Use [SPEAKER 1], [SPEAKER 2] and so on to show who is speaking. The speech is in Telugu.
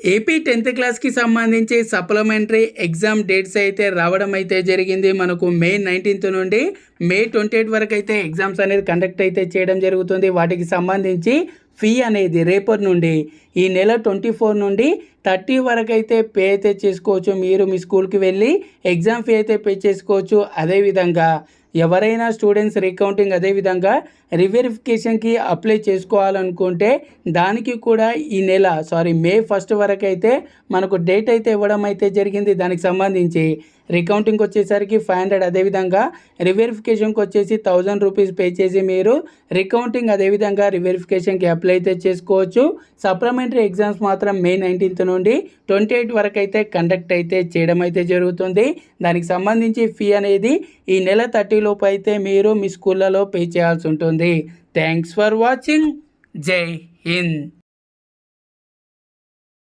[SPEAKER 1] ఏపీ 10th క్లాస్‌కి సంబంధించి సప్లిమెంటరీ ఎగ్జామ్ డేట్స్ అయితే రావడం అయితే జరిగింది. మనకు మే 19th నుండి మే 28 వరకు అయితే ఎగ్జామ్స్ అనేది కండక్ట్ అయితే చేయడం జరుగుతుంది. వాటికి సంబంధించి ఫీ అనేది రేపటి నుండి ఈ నెల 24 నుండి 30 వరకు అయితే పే అయితే చేసుకోవచ్చు. మీరు మీ స్కూల్‌కి వెళ్ళి ఎగ్జామ్ ఫీ అయితే పే చేసుకోవచ్చు. అదేవిధంగా ఎవరైనా స్టూడెంట్స్ రీకౌంటింగ్ అదేవిధంగా రీవెరిఫికేషన్‌కి అప్లై చేసుకోవాలనుకుంటే దానికి కూడా ఈ నెల మే 1 వరకు అయితే మనకు డేట్ అయితే ఇవ్వడం అయితే జరిగింది. దానికి సంబంధించి రీకౌంటింగ్కి వచ్చేసరికి 500 అదేవిధంగా రీవెరిఫికేషన్కి వచ్చేసి 1000 రూపీస్ పే చేసి మీరు రీకౌంటింగ్ అదేవిధంగా రీవెరిఫికేషన్కి అప్లై అయితే చేసుకోవచ్చు. సప్లిమెంటరీ ఎగ్జామ్స్ మాత్రం మే 19th నుండి 28 వరకు అయితే కండక్ట్ అయితే చేయడం అయితే జరుగుతుంది. దానికి సంబంధించి ఫీ అనేది ఈ నెల 30 లోపు అయితే మీరు మీ స్కూళ్ళలో పే చేయాల్సి ఉంటుంది. Thanks for watching. జై హింద్.